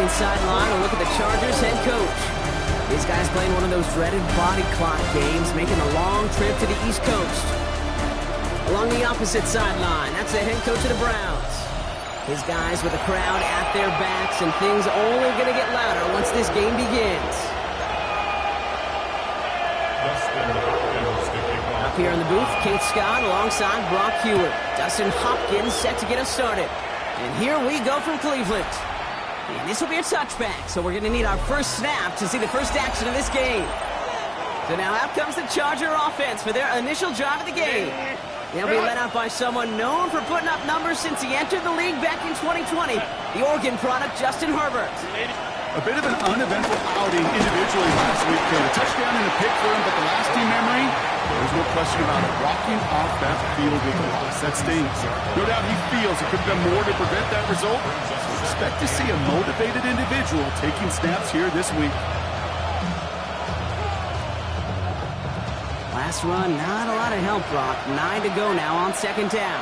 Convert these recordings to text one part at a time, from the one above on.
Cleveland sideline, a look at the Chargers head coach. These guys playing one of those dreaded body clock games, making a long trip to the East Coast. Along the opposite sideline, that's the head coach of the Browns. His guys with the crowd at their backs, and things only going to get louder once this game begins. Up here in the booth, Kate Scott alongside Brock Hewitt. Dustin Hopkins set to get us started. And here we go from Cleveland. And this will be a touchback, so we're going to need our first snap to see the first action of this game. So now out comes the Charger offense for their initial drive of the game. They'll be led out by someone known for putting up numbers since he entered the league back in 2020, the Oregon product, Justin Herbert. A bit of an uneventful outing individually last week. A touchdown and a pick for him, but the last team memory, there's no question about it. Walking off that field with a loss, that stings. No doubt he feels he could have done more to prevent that result. Expect to see a motivated individual taking snaps here this week. Last run, not a lot of help, Brock. 9 to go now on second down.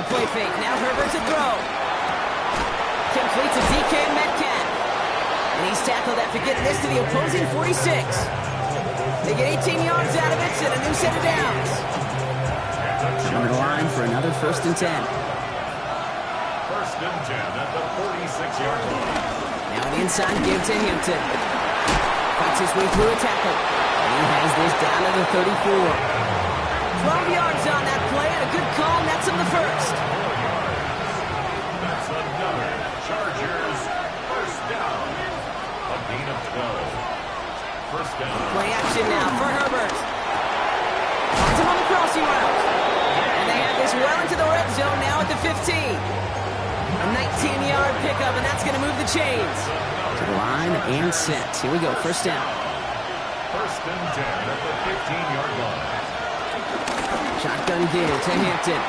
A play fake. Now Herbert to throw. Complete to DK Metcalf. And he's tackled after getting this to the opposing 46. They get 18 yards out of it and a new set of downs. On the line for another 1st and 10. 1st and 10 at the 46-yard line. Now the inside give to Hampton. Fights his way through a tackle. And he has this down to the 34. 12 yards on that play and a good call nets him the first. That's another Chargers 1st down. A gain of 12. 1st down. Play action now for Herbert. Finds him on the crossing route. And they have this well into the red zone now at the 15. A 19-yard pickup, and that's going to move the chains. To the line and set. Here we go, 1st down. 1st and 10 at the 15-yard line. Shotgun give to Hampton.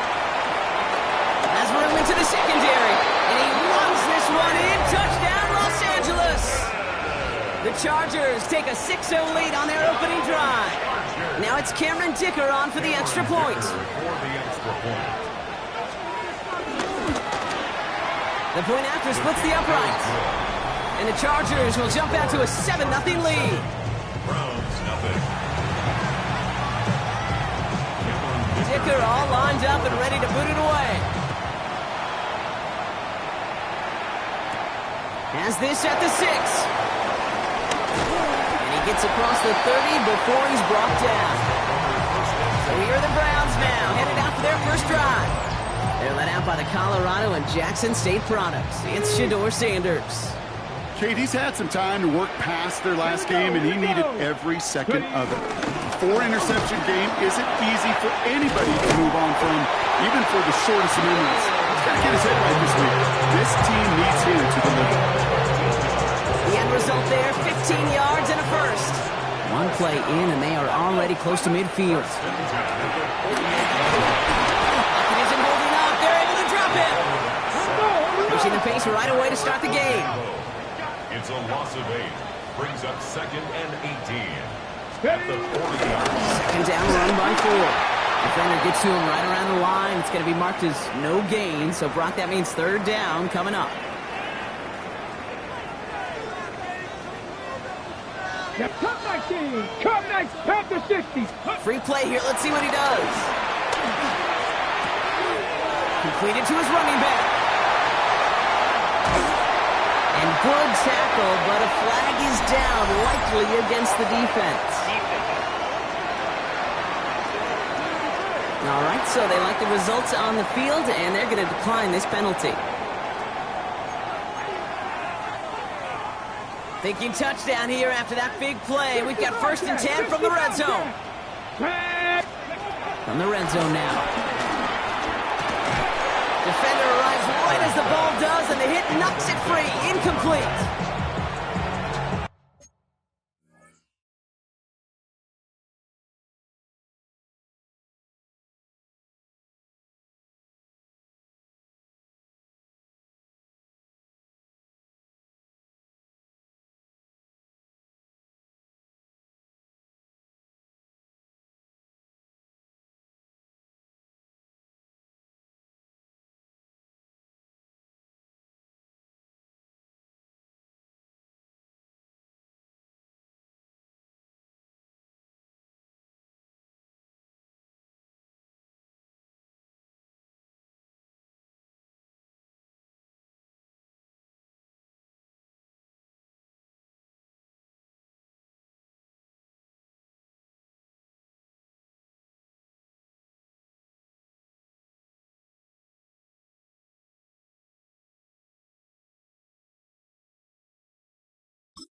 Has room into the secondary. And he runs this one in. Touchdown, Los Angeles. The Chargers take a 6-0 lead on their opening drive. Now it's Cameron Dicker on for the extra point. The point after splits the uprights. And the Chargers will jump out to a 7-0 lead. Browns nothing. Dicker all lined up and ready to boot it away. Has this at the 6. And he gets across the 30 before he's brought down. So here are the Browns now, headed out for their first drive. They're led out by the Colorado and Jackson State products. It's Shedeur Sanders. Kate, he's had some time to work past their last game, and he needed every second of it. A 4-interception game isn't easy for anybody to move on from, even for the shortest of innings. He's got to get his head right this week. This team needs him to deliver. The end result there, 15 yards and a first. One play in, and they are already close to midfield. Isn't holding up. They're able to drop him. Pushing the pace right away to start the game. It's a loss of 8. Brings up 2nd and 18. At the 40-yard line. Second down, run by 4. Defender gets to him right around the line. It's going to be marked as no gain. So, Brock, that means 3rd down coming up. Come 19! Come 19! Panther 60! Free play here. Let's see what he does. Completed to his running back. And good tackle, but a flag is down, likely against the defense. All right, so they like the results on the field, and they're going to decline this penalty. Thinking touchdown here after that big play. We've got 1st and 10 from the red zone. From the red zone now. Defender arrives right as the ball does, and the hit knocks it free. Incomplete.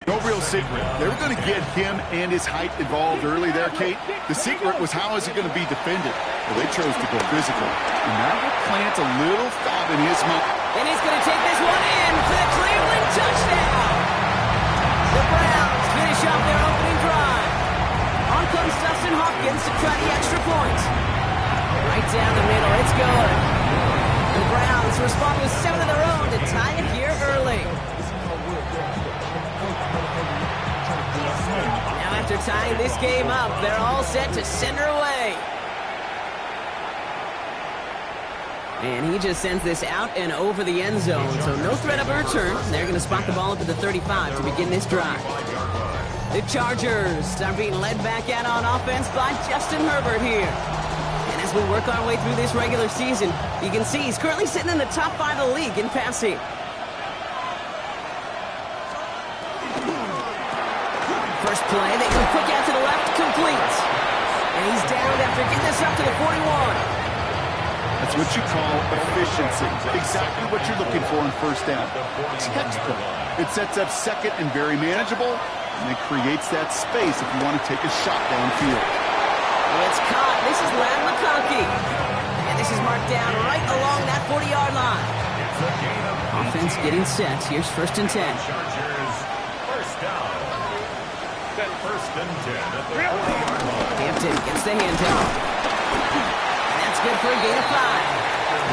No real secret. They were going to get him and his height involved early there, Kate. The secret was how is it going to be defended? Well, they chose to go physical. And that will plant a little thought in his mind. And he's going to take this one in for the Cleveland touchdown. The Browns finish off their opening drive. On comes Dustin Hopkins to try the extra point. Right down the middle, it's good. The Browns respond with 7 of their own to tie it here early. Now after tying this game up, they're all set to send her away. And he just sends this out and over the end zone, so no threat of a return. They're going to spot the ball up at the 35 to begin this drive. The Chargers are being led back out on offense by Justin Herbert here. And as we work our way through this regular season, you can see he's currently sitting in the top 5 of the league in passing. First play, they can quick out to the left, complete. And he's down after getting this up to the 41. That's what you call efficiency. Exactly what you're looking for in first down. Textbook. It sets up second and very manageable, and it creates that space if you want to take a shot downfield. It's caught. This is Lam McConkey. And this is marked down right along that 40-yard line. Offense getting set. Here's 1st and 10. Chargers, first down. First and 10 at the 40-yard line. Hampton gets the handoff. And that's good for a gain of 5.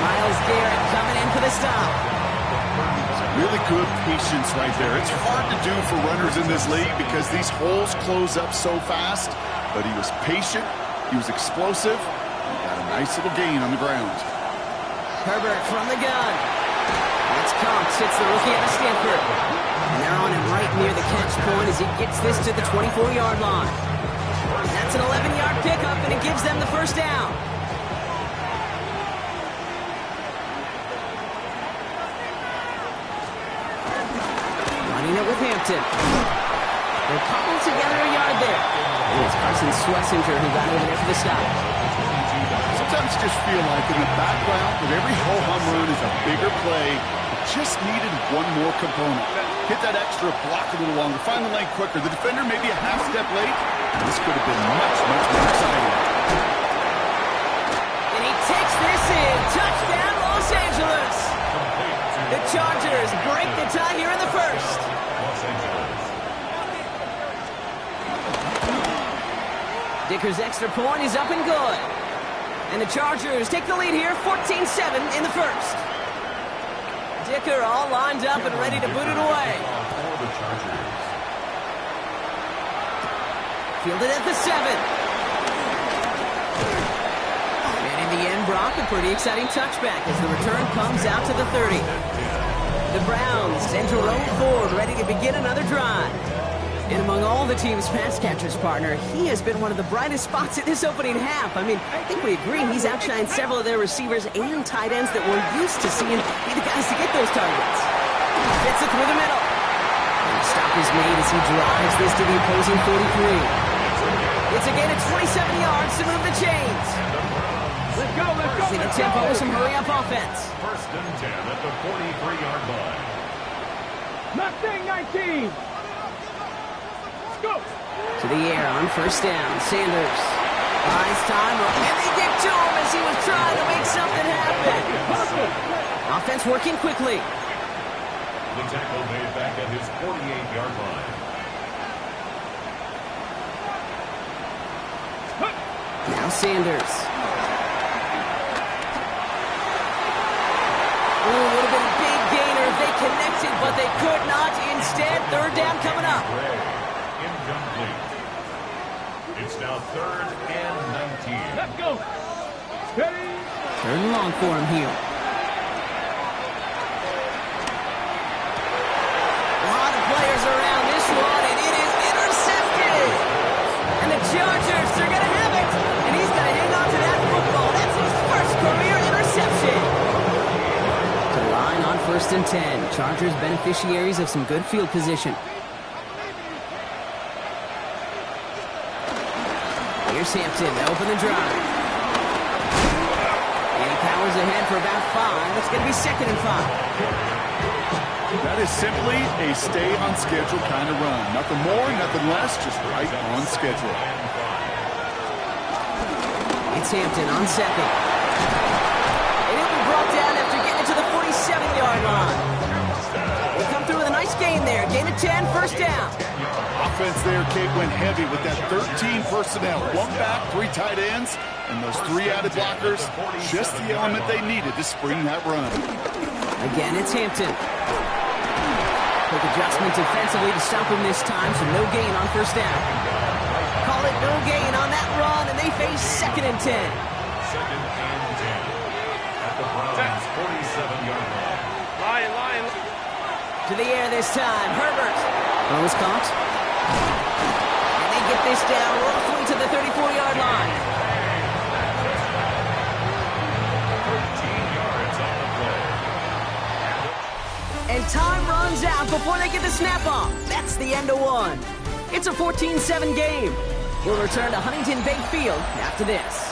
Myles Garrett coming in for the stop. Really good patience right there. It's hard to do for runners in this league because these holes close up so fast. But he was patient, he was explosive, and got a nice little gain on the ground. Herbert from the gun. It's Cox, hits the rookie out of Stanford. And they're on him right near the catch point as he gets this to the 24-yard line. And that's an 11-yard pickup, and it gives them the first down. Running it with Hampton. They're cobbled together a yard there. And it's Carson Swessinger who got over there for the stop. Sometimes you just feel like in the background of every ho-hum run is a bigger play. It just needed one more component. Hit that extra block a little longer. Find the lane quicker. The defender maybe a half step late. This could have been much, much more exciting. And he takes this in. Touchdown, Los Angeles. The Chargers break the tie here in the first. Los Angeles. Dicker's extra point is up and good. And the Chargers take the lead here, 14-7 in the first. Dicker all lined up and ready to boot it away. Fielded at the 7. And in the end, Brock, a pretty exciting touchback as the return comes out to the 30. The Browns enter row forward, ready to begin another drive. And among all the team's pass catchers, partner, he has been one of the brightest spots in this opening half. I mean, I think we agree he's outshined several of their receivers and tight ends that we're used to seeing be the guys to get those targets. Fits it through the middle. And the stop is made as he drives this to the opposing 43. It's a gain of 27 yards to move the chains. Let's go, let's go. See the tempo with some hurry-up offense. First and 10 at the 43-yard line. Mustang 19. Go. To the air on first down. Sanders buys time, and they get to him as he was trying to make something happen. Offense working quickly. The tackle made back at his 48-yard line. Now Sanders. Ooh, would have been a big gainer if they connected, but they could not. Instead, third down coming up. Incomplete. It's now 3rd and 19. Let's go. Steady. Third and long for him here. A lot of players around this one, and it is intercepted. And the Chargers are going to have it. And he's going to hang on to that football. That's his first career interception. To line on 1st and 10. Chargers beneficiaries of some good field position. Here's Hampton to open the drive. And he powers ahead for about 5. It's going to be 2nd and 5. That is simply a stay-on-schedule kind of run. Nothing more, nothing less, just right on schedule. It's Hampton on second. And he'll be brought down after getting to the 47-yard line. They come through with a nice gain there. Gain of 10, first down. Offense there, Kate, went heavy with that 13 personnel. One back, 3 tight ends, and those 3 added blockers. Just the element they needed to spring that run. Again, it's Hampton. Quick adjustment defensively to stop him this time, so no gain on first down. Call it no gain on that run, and they face 2nd and 10. 2nd and 10 at the Browns' 47-yard line. Lion. To the air this time, Herbert. Throw is caught. And they get this down roughly to the 34-yard line. 13 yards on the play. And time runs out before they get the snap off. That's the end of one. It's a 14-7 game. We'll return to Huntington Bank Field after this.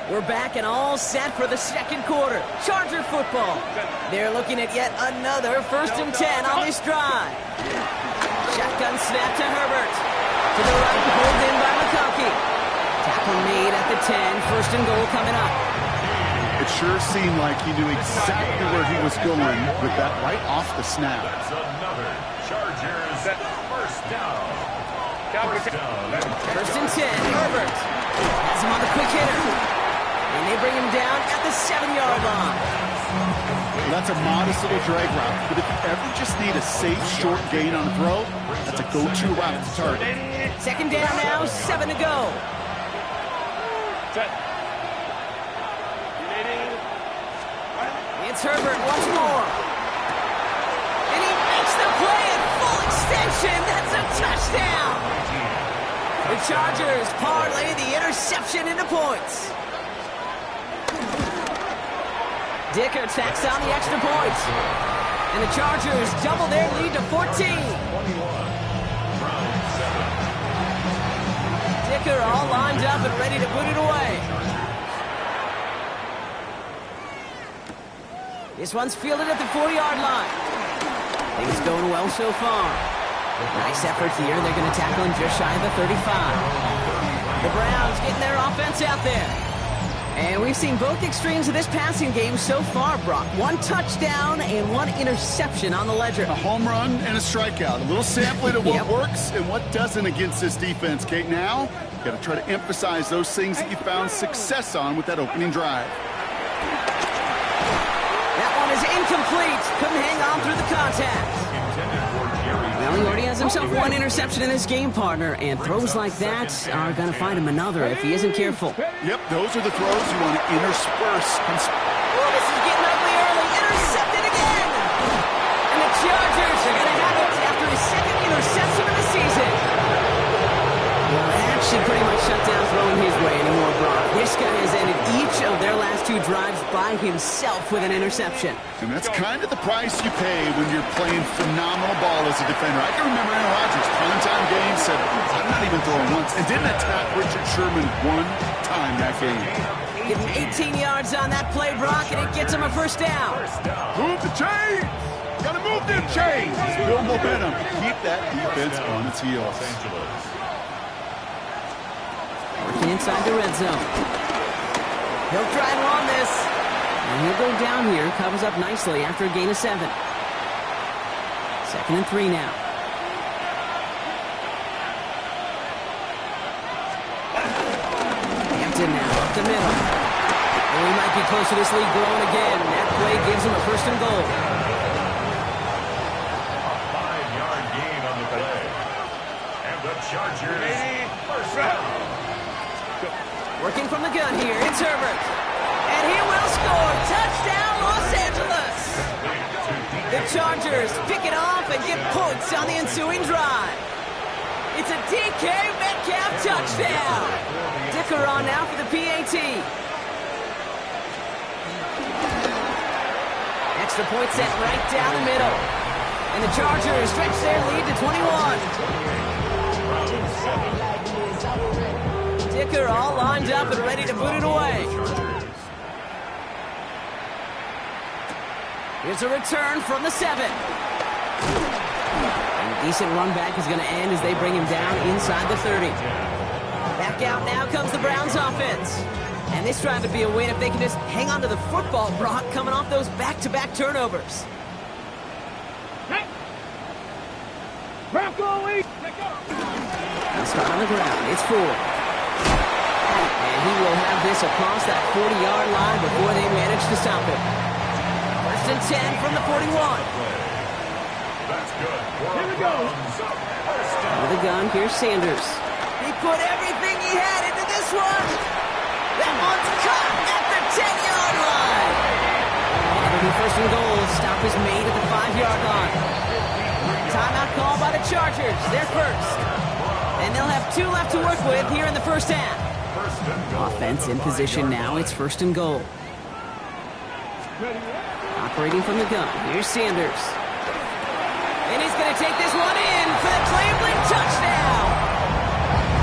We're back and all set for the second quarter. Charger football. They're looking at yet another 1st and 10 on this drive. Shotgun snap to Herbert. To the right, pulled in by McConkey. Tackle made at the 10. 1st and goal coming up. It sure seemed like he knew exactly where he was going with that right off the snap. That's another Chargers first down. First and 10, Herbert has him on the quick hitter. And they bring him down at the 7-yard line. That's a modest little drag route, but if you ever just need a safe, short gain on a throw, that's a go-to route to target. 2nd down now, 7 to go. It's Herbert once more. And he makes the play at full extension. That's a touchdown. The Chargers parlay the interception into points. Dicker tacks on the extra point. And the Chargers double their lead to 14. Dicker all lined up and ready to put it away. This one's fielded at the 40-yard line. Things going well so far. Nice effort here. They're going to tackle him just shy of the 35. The Browns getting their offense out there. And we've seen both extremes of this passing game so far, Brock. 1 touchdown and 1 interception on the ledger. A home run and a strikeout. A little sampling of what works and what doesn't against this defense, Kate. Now, you've got to try to emphasize those things that you found success on with that opening drive. That one is incomplete. Couldn't hang on through the contact. Well, he already has himself 1 interception in this game, partner, and throws like that are going to find him another if he isn't careful. Yep, those are the throws you want to intersperse. Oh, this is getting ugly early. Intercepted again. And the Chargers are going to have it after his 2nd interception of the season. Well, that should pretty much shut down throwing his way anymore, Brock. This guy has ended each of their last 2 drives by himself with an interception. And that's kind of the price you pay when you're playing phenomenal ball as a defender. I can remember Aaron Rodgers, time games, said, I'm not even throwing once, and didn't attack Richard Sherman 1 time that game. Getting 18 yards on that play, Brock, and it gets him a 1st down. Move the chains! Gotta move them chains! Build momentum. Keep that defense on its heels. Working inside the red zone. He'll try and run this. And he'll go down here. Covers up nicely after a gain of 7. 2nd and 3 now. Hampton now up the middle. And he might be close to this lead growing again. That play gives him a 1st and goal. A 5-yard gain on the play. And the Chargers first down. Working from the gun here, it's Herbert. And he will score. Touchdown, Los Angeles. The Chargers pick it off and get points on the ensuing drive. It's a DK Metcalf touchdown. Dicker on now for the PAT. Extra point set right down the middle. And the Chargers stretch their lead to 21. Dicker all lined up and ready to put it away. Here's a return from the 7. And a decent run back is going to end as they bring him down inside the 30. Back out now comes the Browns offense. And this drive would be a win if they can just hang on to the football, Brock, coming off those back-to-back turnovers. Bronco lead. Now start on the ground. It's 4. And he will have this across that 40-yard line before they manage to stop it. First and 10 from the 41. That's good. Here we go. With a gun, here's Sanders. He put everything he had into this one. That one's caught at the 10-yard line. And it'll be first and goal. Stop is made at the 5-yard line. Timeout call by the Chargers. They're first. And they'll have 2 left to work with here in the first half. Offense in position now. It's first and goal. Operating from the gun. Here's Sanders. And he's going to take this one in for the Cleveland touchdown.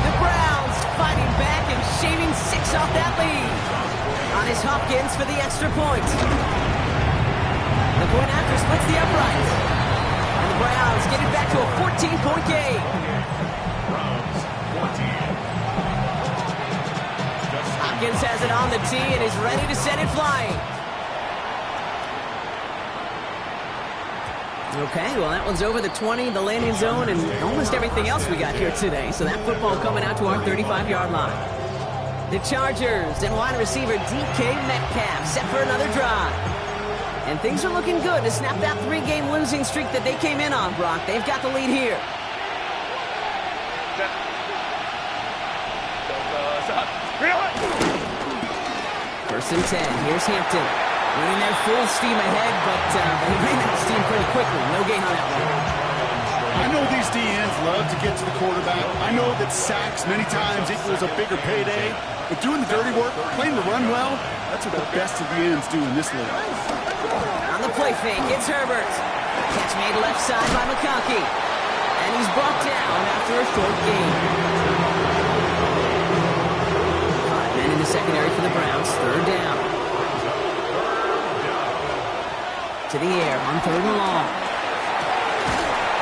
The Browns fighting back and shaving 6 off that lead. On his Hopkins for the extra point. The point after splits the uprights. And the Browns get it back to a 14-point game. Browns 14. Hopkins has it on the tee and is ready to send it flying. Okay, well, that one's over the 20, the landing zone, and almost everything else we got here today. So that football coming out to our 35-yard line. The Chargers and wide receiver DK Metcalf set for another drive. And things are looking good to snap that 3-game losing streak that they came in on, Brock. They've got the lead here. First and 10. Here's Hampton. Running their full steam ahead, but they ran that steam pretty quickly. No gain on that one. I know these DNs love to get to the quarterback. I know that sacks many times equals a bigger payday. But doing the dirty work, playing the run well, that's what the best of the ends do in this league. On the play fake, it's Herbert. Catch made left side by McConkey. And he's brought down after a short gain. 5 men in the secondary for the Browns. Third down. To the air on 3rd and long.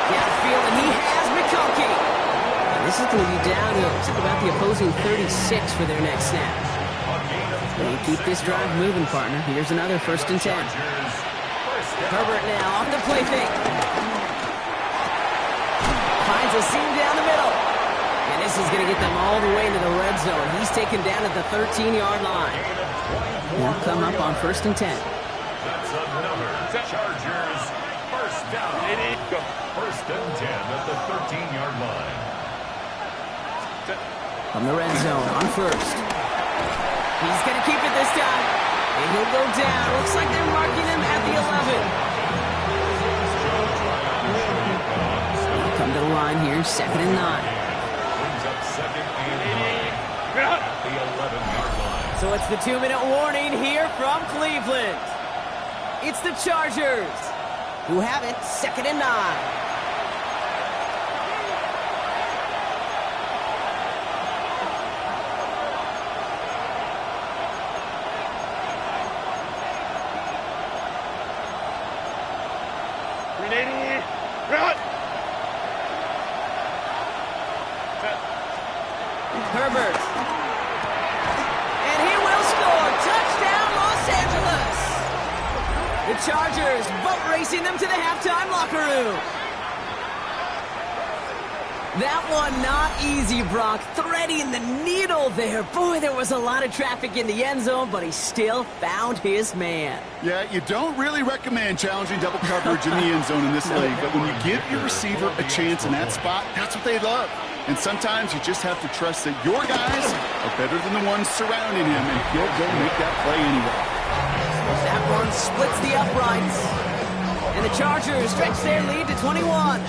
Downfield, and he has McConkey. And this is going to be down to about the opposing 36 for their next snap. They keep this drive moving, partner. Here's another first and 10. Herbert now off the play fake. Finds a seam down the middle. And this is going to get them all the way into the red zone. He's taken down at the 13-yard line. They'll come up on first and 10. That's another Chargers first down. First and 10 at the 13-yard line. From the red zone on first. He's going to keep it this time. And he'll go down. Looks like they're marking him at the 11. They'll come to the line here, 2nd and 9. Brings up 2nd and 9 at the 11-yard line. So it's the 2-minute warning here from Cleveland. It's the Chargers who have it, 2nd and 9. Herbert. And he will score. Touchdown, Los Angeles. The Chargers boat racing them to the halftime locker room. That one not easy, Brock. Threading the needle there. Boy, there was a lot of traffic in the end zone, but he still found his man. Yeah, you don't really recommend challenging double coverage in the end zone in this league, but when you give your receiver a chance in that spot, that's what they love. And sometimes you just have to trust that your guys are better than the ones surrounding him, and he'll go make that play anyway. That one splits the uprights. And the Chargers stretch their lead to 21.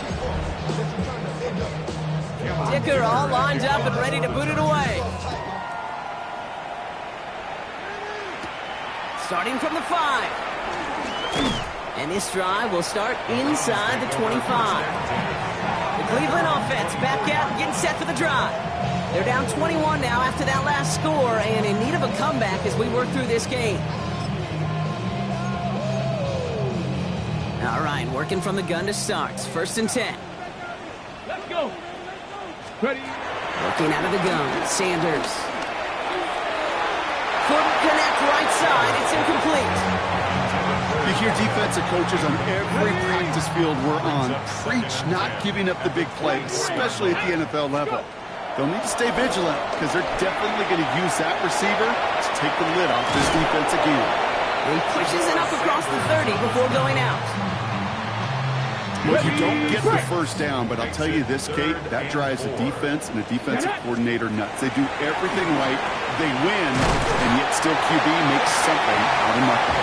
Dicker all lined up and ready to boot it away. Starting from the 5. And this drive will start inside the 25. The Cleveland offense back out and getting set for the drive. They're down 21 now after that last score and in need of a comeback as we work through this game. All right, working from the gun to start. First and 10. Let's go. Ready. Looking out of the gun, Sanders. Couldn't connect right side. It's incomplete. You hear defensive coaches on every practice field we're on preach not giving up the big play, especially at the NFL level. They'll need to stay vigilant because they're definitely going to use that receiver to take the lid off this defense again. He pushes it up across the 30 before going out. Well, you don't get the first down, but I'll tell you this, Kate, that drives the defense and the defensive coordinator nuts. They do everything right, they win, and yet still QB makes something out of nothing.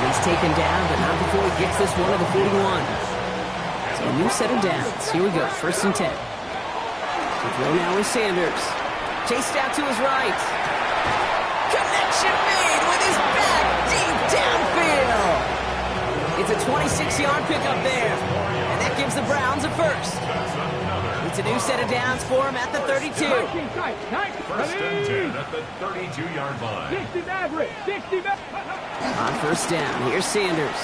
He's taken down, but not before he gets this one to the 41. So a new set of downs. Here we go, first and 10. To throw now is Sanders. Chased out to his right. Connection made with his back deep downfield. It's a 26-yard pickup there. And that gives the Browns a first. It's a new set of downs for him at the 32. First and 10 at the 32-yard line. 60 average. 60 On first down, here's Sanders.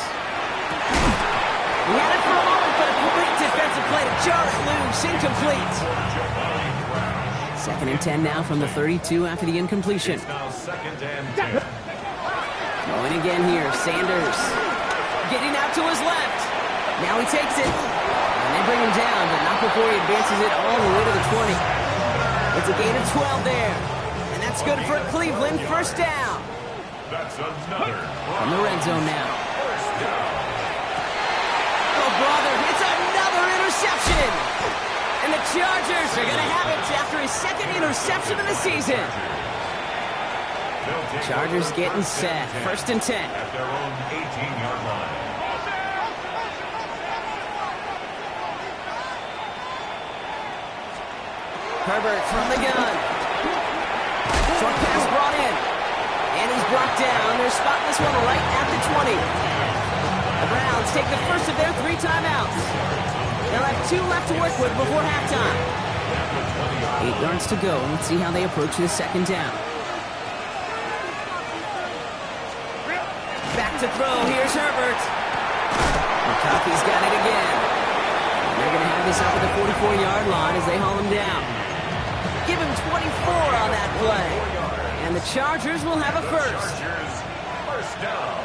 He had it for a moment, but a complete defensive play to jar it loose. Incomplete. Second and 10 now from the 32 after the incompletion. It's now second and 10. Going again here, Sanders. Getting out to his left. Now he takes it. And they bring him down, but not before he advances it all the way to the 20. It's a gain of 12 there. And that's good for Cleveland. First down. That's another. From the red zone now. First down. Oh, brother, it's another interception. And the Chargers are going to have it after his second interception of the season. Chargers getting set. First and 10. At their own 18-yard line. Herbert from the gun. Short pass brought in. And he's brought down. They're spotting this one right at the 20. The Browns take the first of their 3 timeouts. They'll have 2 left to work with before halftime. 8 yards to go. Let's see how they approach this second down. Back to throw. Here's Herbert. McCoffey's got it again. And they're going to have this up at the 44-yard line as they haul him down. Give him 24 on that play. And the Chargers will have a first. First down.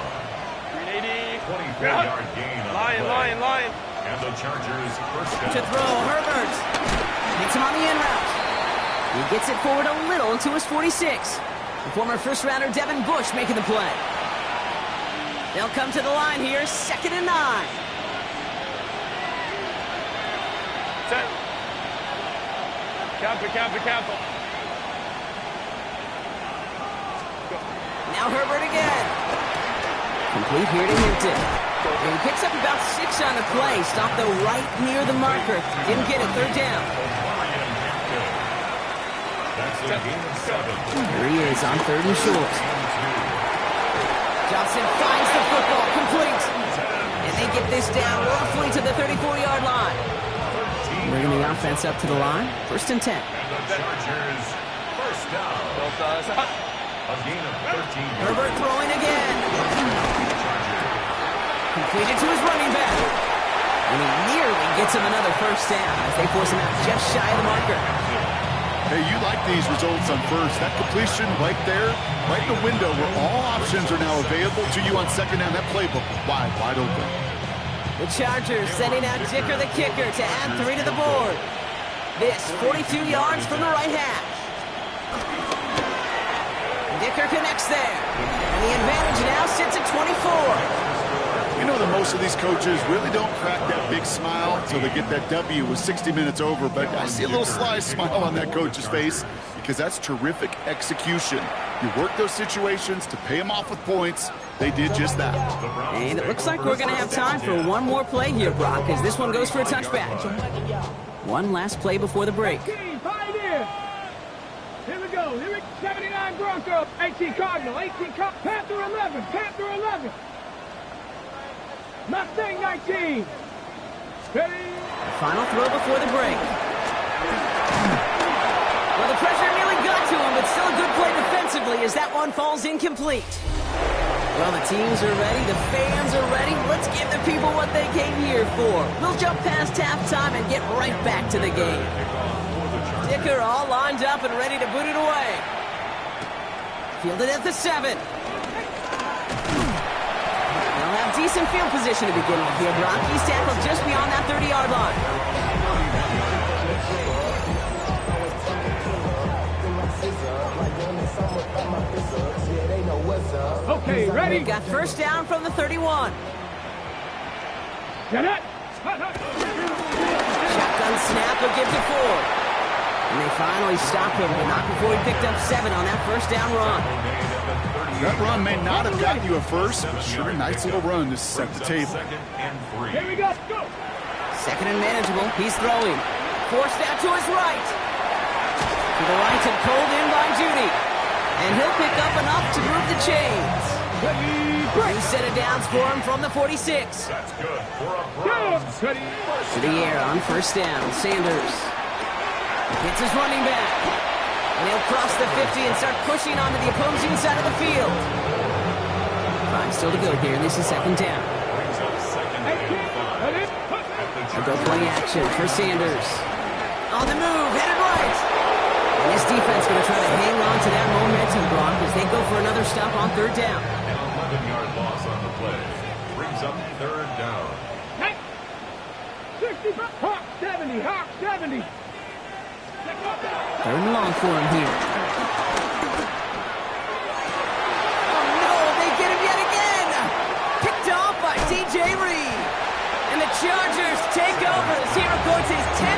24-yard gain on Lion. And the Chargers first down. To throw, Herbert. Hits him on the in route. He gets it forward a little into his 46. The former first-rounder Devin Bush making the play. They'll come to the line here, second and 9. Set. Careful. Now Herbert again. Complete here to Hinton. And he picks up about 6 on the play. Stopped though right near the marker. Didn't get it, third down. That's a gain of 7. Here he is on third and short. Johnson finds the football, complete. And they get this down roughly to the 34-yard line. Bringing the offense up to the line. First and 10. And the Chargers first down. A gain of 13. Herbert throwing again. Completed to his running back. And he nearly gets him another first down as they force him out just shy of the marker. Hey, you like these results on first. That completion right there, right in the window where all options are now available to you on second down. That playbook is wide open. The Chargers sending out Dicker the kicker to add 3 to the board. This 42 yards from the right half. Dicker connects there. And the advantage now sits at 24. You know that most of these coaches really don't crack that big smile until they get that W with 60 minutes over, but I see a little sly smile on that coach's face because that's terrific execution. You work those situations to pay them off with points. They did just that. And it looks like we're going to have time for one more play here, Brock, as this one goes for a touchback. One last play before the break. Pioneer. Here we go. 79 Broncos. 18 Cardinal. 18 Cardinal. Panther 11. Mustang 19. Ready. Final throw before the break. Well, the pressure nearly got to him, but still a good play defensively as that one falls incomplete. The Well, the teams are ready, the fans are ready. Let's give the people what they came here for. We'll jump past halftime and get right back to the game. Dicker all lined up and ready to boot it away. Fielded at the 7. They'll have decent field position to begin with here, Brock. He's tackled just beyond that 30-yard line. Okay, ready? We've got first down from the 31. Get it! Shotgun snap will give to Ford. And they finally stop him, but not before he picked up 7 on that first down run. That run may not have gotten you a first, but sure a nice little run to set the table. Here we go. Go! Second and manageable. He's throwing. Forced out to his right. To the right and pulled in by Judy. And he'll pick up enough to move the chains. New set of downs for him from the 46. That's good for a Browns. To the air on first down. Sanders hits his running back. And he'll cross the 50 and start pushing onto the opposing side of the field. 5 still to go here. This is second down. Brings up second and 5. A go play action for Sanders. On the move, headed right. And this defense going to try to hang on to that momentum, Brock, as they go for another stop on third down. An 11-yard loss on the play. Brings up third down. 65. Hawk 70. Hawk 70. Third and long for him here. Oh no, they get him yet again. Picked off by DJ Reed. And the Chargers take over. 0 points is 10